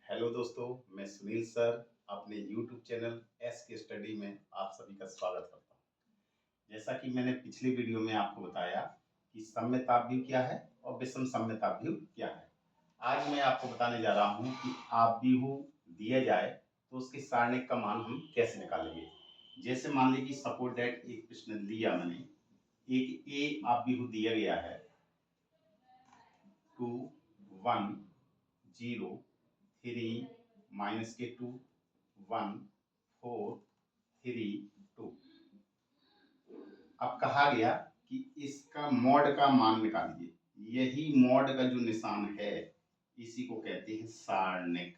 Hello दोस्तों, मैं Sunil sir अपने यूट्यूब चैनल एस के स्टडी में आप सभी का स्वागत करता हूँ। जैसा कि मैंने पिछली वीडियो में आपको बताया कि सममिताभ्यु क्या है और विषम सममिताभ्यु क्या है। आज मैं आपको बताने जा रहा हूँ कि आव्यूह दिया जाए तो उसके सारणिक का मान हम कैसे निकालेंगे। जैसे मान लीजिए सपोज दैट एक प्रश्न लिया मैंने, एक ए आव्यूह दिया गया है 2 1 0 3 माइनस के 2 1 4 3 2। अब कहा गया कि इसका मॉड का मान निकालिए। यही मॉड का जो निशान है इसी को कहते हैं सारणिक,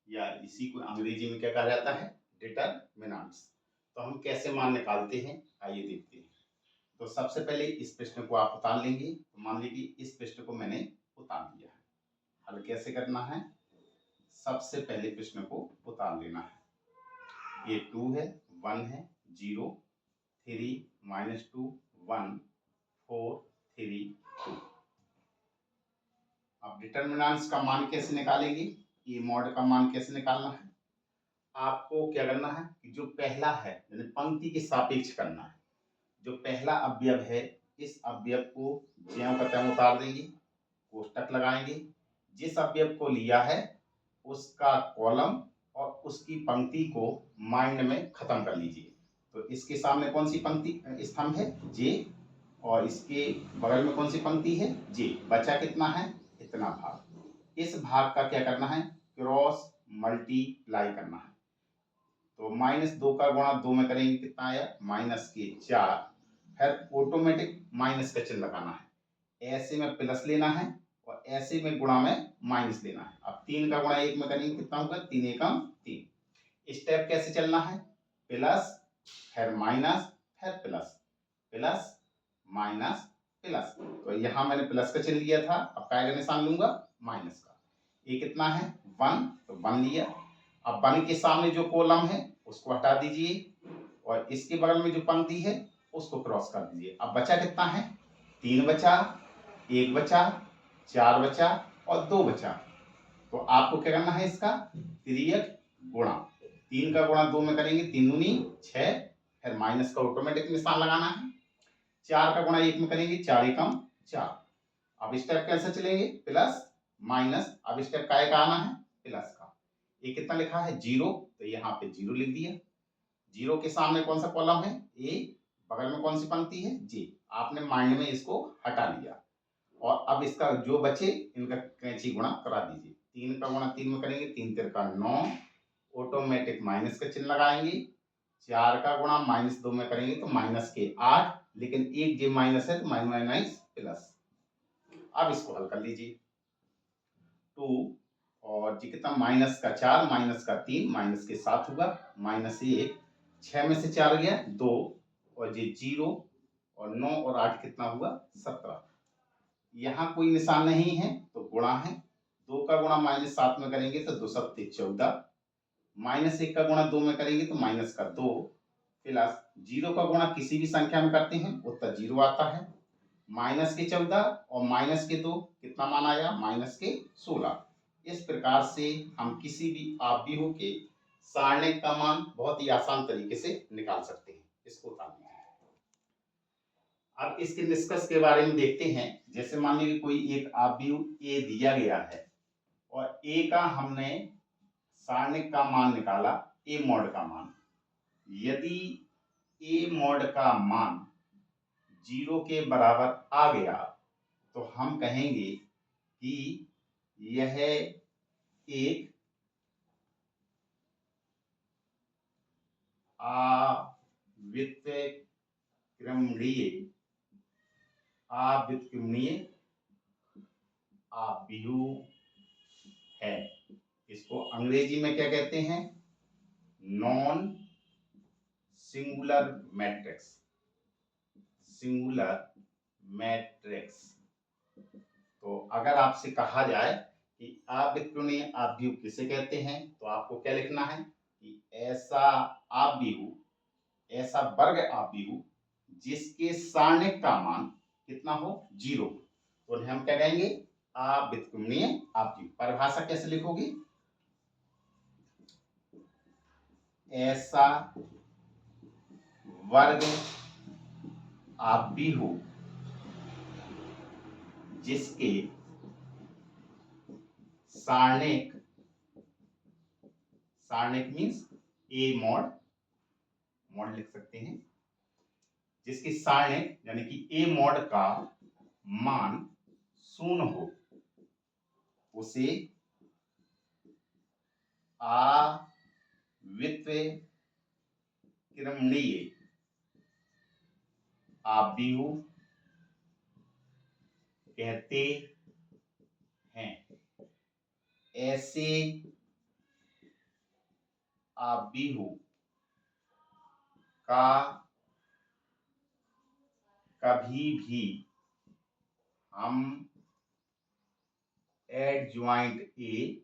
या इसी को अंग्रेजी में क्या कहा जाता है, डिटरमिनेंट्स। तो हम कैसे मान निकालते हैं आइए देखते हैं। तो सबसे पहले इस प्रश्न को आप उतार लेंगे। तो मान लीजिए इस प्रश्न को मैंने उतार लिया है। हल कैसे करना है, सबसे पहले प्रश्न को उतार लेना है। ये 2 है, 1 है, 0 3 -2 1 4 3 2। अब डिटरमिनेंट्स का मान कैसे निकालेंगे, ये मॉड का मान कैसे निकालना है। आपको क्या करना है कि जो पहला है यानी पंक्ति के सापेक्ष करना है। जो पहला अवयव है इस अवयव को ज्यों का त्यों उतार देंगे, कोष्टक लगाएंगे। जिस अवयव को लिया है उसका कॉलम और उसकी पंक्ति को माइंड में खत्म कर लीजिए। तो इसके सामने कौन सी पंक्ति स्तंभ है, जे, और इसके बगल में कौन सी पंक्ति है, जे। बचा कितना है, इतना भाग। इस भाग का क्या करना है, क्रॉस मल्टीप्लाई करना है। तो -2 का गुणा 2 में करेंगे कितना आया, -4। फिर ऑटोमेटिक माइनस का चिन्ह लगाना है। ऐसे में प्लस लेना है और ऐसे में गुणा में माइनस लेना है। अब 3 का गुणा 1 में करेंगे कितना होगा, 3 एकम 3। स्टेप कैसे चलना है, प्लस फिर माइनस फिर प्लस, प्लस माइनस प्लस। तो यहाँ मैंने प्लस का चिन्ह लिया था, अब काय का निशान लूंगा, माइनस का। ये कितना है 1, तो 1 लिया। अब 1 के सामने जो कॉलम है उसको हटा दीजिए और इसके बगल में जो पंक्ति है उसको क्रॉस कर दीजिए। अब बचा कितना है, 3 बचा, 1 बचा, 4 बचा और 2 बचा। तो आपको क्या करना है, इसका तिर्यक गुणा। 3 का गुणा 2 में करेंगे 3 दूनी 6, फिर माइनस का ऑटोमेटिक निशान लगाना है। 4 का गुणा 1 में करेंगे 4 एकम 4। अब स्टेप कैसे चलेंगे, प्लस माइनस। अब स्टेप काय का आना है, प्लस का। ये कितना लिखा है 0, तो यहाँ पे 0 लिख दिया। 0 के सामने कौन सा कॉलम है, ए, बगल में कौन सी पंक्ति है, जे। आपने माइंड में इसको हटा लिया और अब इसका जो बचे इनका कैंची गुणा करा दीजिए। 3 का गुणा 3 में करेंगे 3 3 का 9, ऑटोमेटिक माइनस का चिन्ह लगाएंगे। 4 का गुणा -2 में करेंगे तो माइनस के 8, लेकिन एक जे माइनस है तो माइनस प्लस। अब इसको हल कर लीजिए। 2 और जी कितना, -4 -3 माइनस के 7 होगा, -1, 6 में से 4 गया 2 और जी 0 और 9 और 8 कितना हुआ 17। यहाँ कोई निशान नहीं है तो गुणा है। 2 का गुणा -7 में करेंगे तो 2 7 14, -1 का गुणा 2 में करेंगे तो माइनस का 2, प्लस 0 का गुणा किसी भी संख्या में करते हैं उत्तर 0 आता है। माइनस के 14 और माइनस के 2 कितना मान आया, -16। इस प्रकार से हम किसी भी आव्यूह के सारणिक का मान बहुत ही आसान तरीके से निकाल सकते हैं। इसको उतार लीजिए। अब इसके निष्कर्ष के बारे में देखते हैं। जैसे मान लीजिए कोई एक आव्यूह ए दिया गया है और ए का हमने सारणिक का मान निकाला, ए मॉड का मान। यदि ए मॉड का मान 0 के बराबर आ गया तो हम कहेंगे कि यह एक अव्युत्क्रमणीय आव्यूह है। इसको अंग्रेजी में क्या कहते हैं, non singular matrix, singular matrix. तो अगर आपसे कहा जाए कि अव्युत्क्रमणीय आव्यूह किसे कहते हैं तो आपको क्या लिखना है कि ऐसा आव्यूह, ऐसा वर्ग आव्यूह जिसके सारणिक का मान कितना हो, 0, तो उन्हें हम क्या कहेंगे, अव्युत्क्रमणीय आपव्यूह। परिभाषा कैसे लिखोगी? ऐसा वर्ग आपव्यूह जिसके सारणिक मीन्स ए मॉड लिख सकते हैं, जिसकी सारणिक यानी कि ए मॉड का मान शून्य हो उसे अव्युत्क्रमणीय आपव्यूह कहते हैं। ऐसे आपव्यूह का कभी भी हम एडज्वाइंट ए,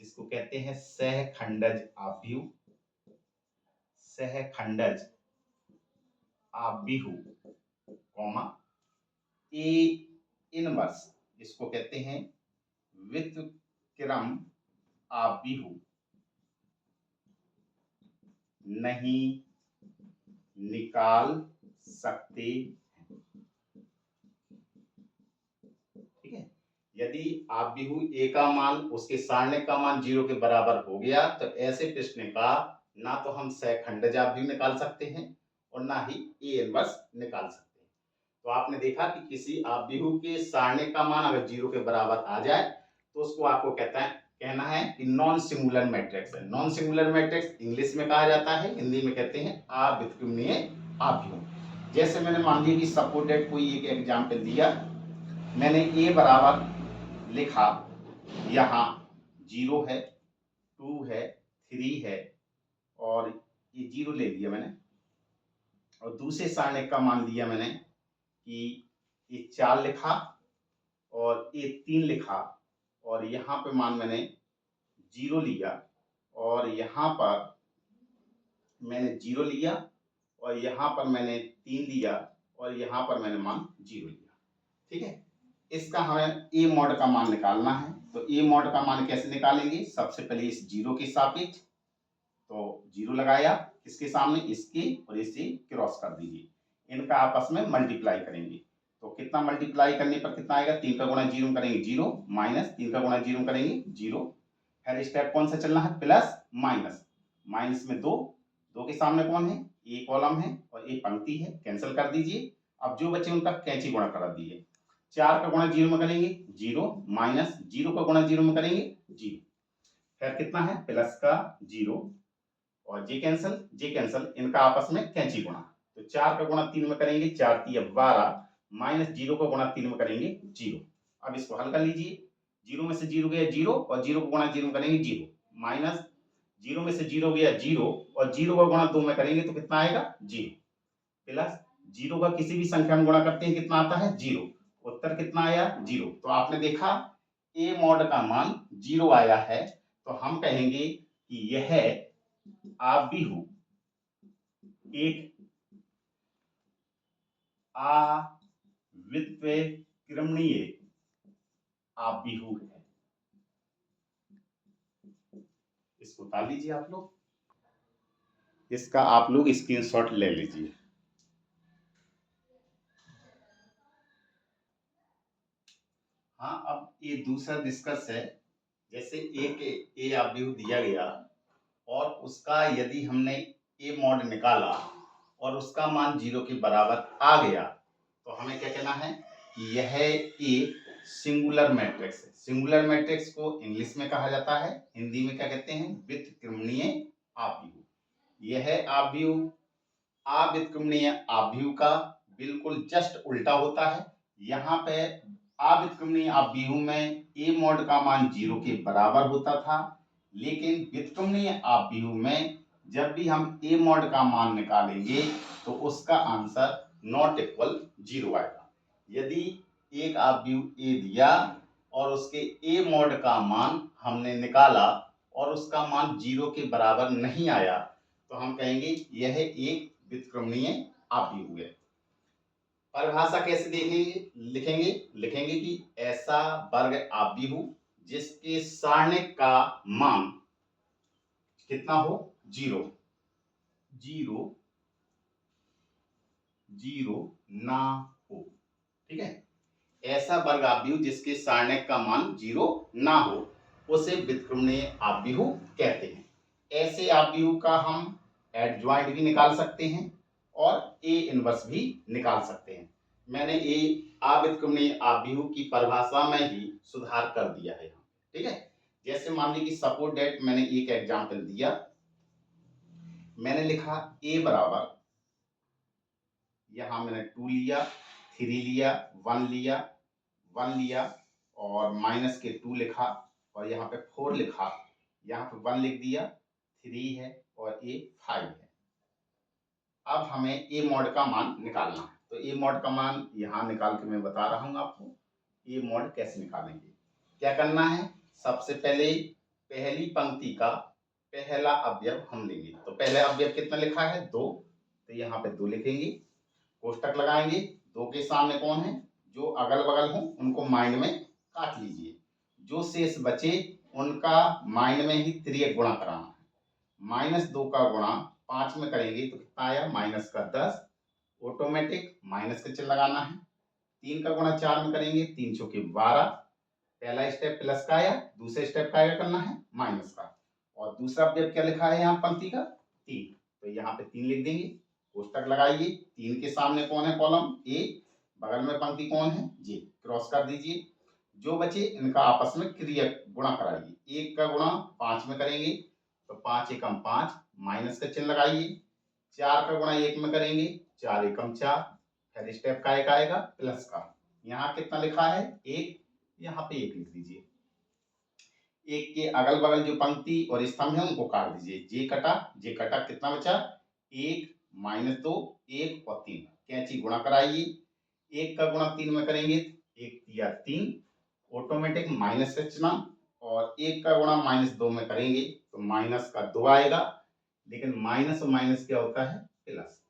जिसको कहते हैं सहखंडज आपव्यूह, सहखंडज आपव्यूह कॉमा ए इनवर्स, इसको कहते हैं व्युत्क्रम आपव्यूह नहीं निकाल सकते। ठीक है, यदि आपव्यूह ए का मान उसके सारणिक का मान 0 के बराबर हो गया तो ऐसे प्रश्न का ना तो हम सहखंडज आपव्यूह निकाल सकते हैं और ना ही ए इनवर्स निकाल सकते हैं। तो आपने देखा कि किसी आपव्यूह के सारणिक का मान अगर 0 के बराबर आ जाए तो उसको आपको कहना है कि नॉन सिंगुलर मैट्रिक्स है। नॉन सिंगुलर मैट्रिक्स इंग्लिश में कहा जाता है, हिंदी में कहते हैं अव्युत्क्रमणीय आपव्यूह। जैसे मैंने मान लिया कि सपोर्टेड कोई एक एग्जाम्पल दिया, मैंने ए बराबर लिखा, यहाँ 0 है, 2 है, 3 है और ये 0 ले लिया मैंने, और दूसरे सारणिक का मान लिया मैंने कि ये 4 लिखा और ये 3 लिखा और यहाँ पे मान मैंने 0 लिया और यहाँ पर मैंने 0 लिया और यहाँ पर मैंने 3 लिया और यहाँ पर मैंने मान 0 लिया। ठीक है, इसका हमें ए मॉड का मान निकालना है। तो ए मॉड का मान कैसे निकालेंगे? सबसे पहले इस 0 के सापेक्ष तो 0 लगाया, किसके सामने? इसके, और इसे क्रॉस कर दीजिए, इनका आपस में मल्टीप्लाई करेंगे। तो कितना मल्टीप्लाई करने पर कितना आएगा? 3 का गुणा 0 करेंगे 0, माइनस 3 का गुणा 0 करेंगे 0। फिर स्टेप कौन सा चलना है? प्लस माइनस, माइनस में 2, 2 के सामने कौन है? ए कॉलम है और ए पंक्ति है, कैंसिल कर दीजिए। अब जो बचे उनका कैंची गुणा करा दीजिए। 4 का गुणा 0 में करेंगे 0, माइनस 0 का गुणा 0 में करेंगे 0। फिर कितना है? प्लस का 0 और जे कैंसल, इनका आपस में कैंची गुणा। तो 4 का गुणा 3 में करेंगे 4 3 12, माइनस 0 का गुणा 3 में करेंगे 0। अब इसको हल कर लीजिए, 0 में से 0 गया 0 और 0 को गुणा 0 में करेंगे 0, माइनस 0 में से 0 गया 0 और 0 का गुणा 2 में करेंगे तो कितना आएगा? 0, प्लस 0 का किसी भी संख्या में गुणा करते हैं कितना आता है? 0। उत्तर कितना आया? 0। तो आपने देखा ए मॉड का मान 0 आया है, तो हम कहेंगे कि यह आपव्यूह एक अव्युत्क्रमणीय आपव्यूह है। इसको उतार लीजिए आप लोग, इसका आप लोग स्क्रीनशॉट ले लीजिए। हाँ, अब ये दूसरा डिस्कस है। जैसे ए आपव्यूह दिया गया और उसका यदि हमने ए मॉड निकाला और उसका मान 0 के बराबर आ गया तो हमें क्या कहना है कि यह एक सिंगुलर मैट्रिक्स है। सिंगुलर मैट्रिक्स को इंग्लिश में कहा जाता है, हिंदी में क्या कहते हैं? व्युत्क्रमणीय आपव्यूह। यह आपव्यूह अव्युत्क्रमणीय आपव्यूह का बिल्कुल जस्ट उल्टा होता है। यहाँ पे अव्युत्क्रमणीय आपव्यूह में ए मॉड का मान 0 के बराबर होता था, लेकिन व्युत्क्रमणीय आपव्यूह में जब भी हम ए मॉड का मान निकालेंगे तो उसका आंसर नॉट इक्वल 0 आएगा। यदि एक आपव्यूह ए दिया और उसके ए मॉड का मान हमने निकाला और उसका मान 0 के बराबर नहीं आया तो हम कहेंगे यह एक व्युत्क्रमणीय आपव्यूह है। परिभाषा कैसे देखेंगे, लिखेंगे लिखेंगे कि ऐसा वर्ग आव्यूह जिसके सारणिक का मान कितना हो, जीरो जीरो जीरो ना हो। ठीक है, ऐसा वर्ग आव्यूह जिसके सारणिक का मान जीरो ना हो उसे व्युत्क्रमणीय आव्यूह कहते हैं। ऐसे आव्यूह का हम एडजॉइंट भी निकाल सकते हैं और ए इनवर्स भी निकाल सकते हैं। मैंने ए अव्युत्क्रमणीय आव्यूह की परिभाषा में ही सुधार कर दिया है। ठीक है, जैसे मान लीजिए कि सपोज दैट मैंने एक एग्जांपल दिया, मैंने लिखा ए बराबर, यहां मैंने 2 लिया, 3 लिया, 1 लिया, 1 लिया और माइनस के 2 लिखा और यहाँ पे 4 लिखा, यहाँ पे 1 लिख दिया, 3 है और ए 5 है। अब हमें ए मॉड का मान निकालना है, तो ए मॉड का मान यहाँ निकाल के मैं बता रहा हूँ आपको। ए मॉड कैसे निकालेंगे, क्या करना है, सबसे पहले पहली पंक्ति का पहला अवयव हम लेंगे। तो पहला अवयव कितना लिखा है, 2, तो यहाँ पे 2 लिखेंगे, कोष्टक लगाएंगे। 2 के सामने कौन है, जो अगल बगल हो उनको माइंड में काट लीजिए, जो शेष बचे उनका माइंड में ही तिर्यक गुणा कराना है। -2 का गुणा 5 में करेंगे तो कितना आया, माइनस का 10, ऑटोमेटिक माइनस का चिन्ह लगाना है। 3 का गुणा 4 में करेंगे, 3 चौके 12, पहला स्टेप प्लस का आया, दूसरे स्टेप का करना है माइनस का। और दूसरा अवयव क्या लिखा है यहाँ पंक्ति का, 3, तो यहाँ पे 3 लिख देंगे, कोष्टक लगाइए। 3 के सामने कौन है, कॉलम ए, बगल में पंक्ति कौन है, जे, क्रॉस कर दीजिए। जो बचे इनका आपस में क्रिया गुणा कराइए। 1 का गुणा 5 में करेंगे तो 5 एकम 5, माइनस का चिन्ह लगाइए। 4 का गुणा 1 में करेंगे, 4 एकम 4, फिर स्टेप का एक आएगा प्लस का। यहाँ कितना लिखा है, 1, यहाँ पे 1 लिख दीजिए। 1 के अगल बगल जो पंक्ति और स्तंभ है उनको काट दीजिए। जे कटा, कितना बचा, 1, -2, 1 और 3, कैंची गुणा कराइए। 1 का गुणा 3 में करेंगे, 1 या 3, ऑटोमेटिक माइनस का चिन्ह, और 1 का गुणा -2 में करेंगे तो माइनस का 2 आएगा, लेकिन माइनस और माइनस क्या होता है, प्लस।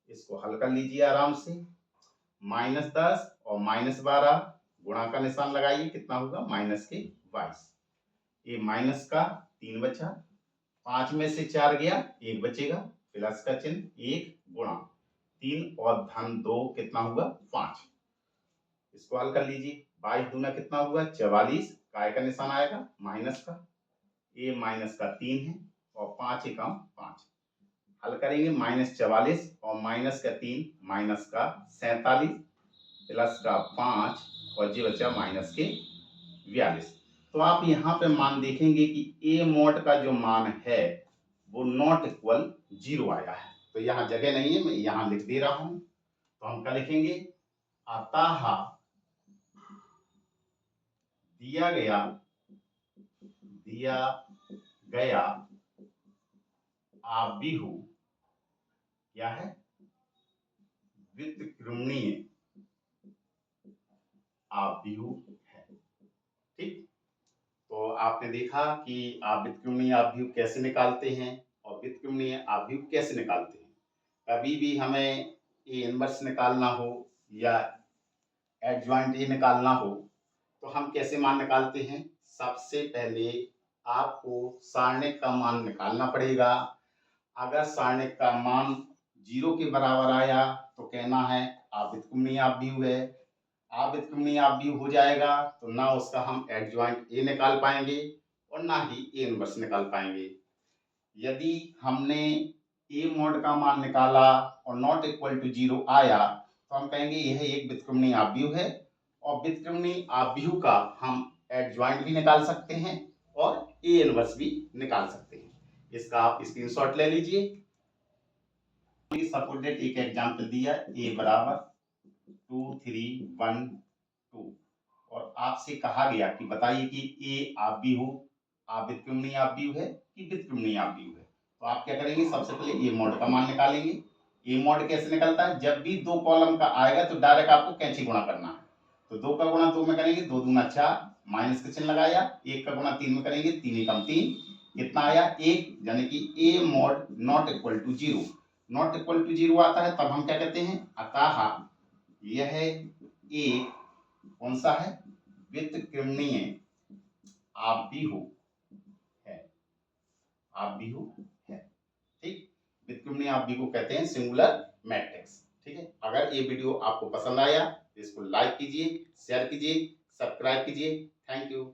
इसको हल कर लीजिए आराम से, -10 और -12, गुणा का निशान लगाइए, कितना होगा, -22। ये माइनस का 3 बचा, 5 में से 4 गया, 1 बचेगा, प्लस का चिन्ह, 1 गुणा 3 और धन 2 कितना हुआ, 5। इसको हल कर लीजिए, 22 दूना कितना हुआ, 44, काय का निशान आएगा माइनस का, ये माइनस का 3 है और 5 एकम 5, हल करेंगे, -44 और माइनस का 3, माइनस का 47, प्लस का 5 और जी बचा माइनस के 42। तो आप यहाँ पे मान देखेंगे कि ए मॉड का जो मान है वो नॉट इक्वल 0 आया है। तो यहाँ जगह नहीं है, मैं यहाँ लिख दे रहा हूं, तो हम क्या लिखेंगे, अतः दिया गया आव्यूह क्या है, व्युत्क्रमणीय आव्यूह है। ठीक, तो आपने देखा कि आप व्युत्क्रमणीय आव्यूह कैसे निकालते हैं और व्युत्क्रमणीय आव्यूह कैसे निकालते हैं। कभी भी हमें ए इनवर्स निकालना हो या एडजॉइंट ए निकालना हो तो हम कैसे मान निकालते हैं, सबसे पहले आपको सारणिक का मान निकालना पड़ेगा। अगर सारणिक का मान 0 के बराबर आया तो कहना है अव्युत्क्रमणीय आव्यूह है। अव्युत्क्रमणीय आव्यूह हो जाएगा तो ना उसका हम एडजॉइंट ए निकाल पाएंगे और ना ही ए इनवर्स निकाल पाएंगे। यदि हमने ए मॉड का मान निकाला और नॉट इक्वल टू 0 आया तो हम कहेंगे यह एक व्युत्क्रमणीय आव्यूह है, और व्युत्क्रमणीय आव्यूह का हम एडजॉइंट भी निकाल सकते हैं और ए इनवर्स भी निकाल सकते हैं। इसका आप स्क्रीनशॉट ले लीजिए। सपोज दैट एक एग्जांपल दिया, ए बराबर 2 3 1 2, और आपसे कहा गया कि बताइए कि ए आव्यूह अव्युत्क्रमणीय आव्यूह है कि व्युत्क्रमणीय आव्यूह है। तो आप क्या करेंगे, सबसे पहले ए मॉड का मान निकालेंगे। ए मॉड कैसे निकलता है, जब भी 2 कॉलम का आएगा तो डायरेक्ट आपको कैंची गुणा करना है। तो 2 का गुणा 2 में करेंगे, 2 दूना 4, माइनस का चिन्ह लगाया। 1 का गुणा 3 में करेंगे, 3 एकम 3, कितना आया, 1, यानी कि A mod not equal to 0। Not equal to 0 आता है तब हम क्या कहते हैं, अतः यह एक कौन सा है, व्युत्क्रमणीय आव्यूह है, आव्यूह है। ठीक, व्युत्क्रमणीय आव्यूह को कहते हैं सिंगुलर मैट्रिक्स। ठीक है, अगर ये वीडियो आपको पसंद आया तो इसको लाइक कीजिए, शेयर कीजिए, सब्सक्राइब कीजिए। Thank you.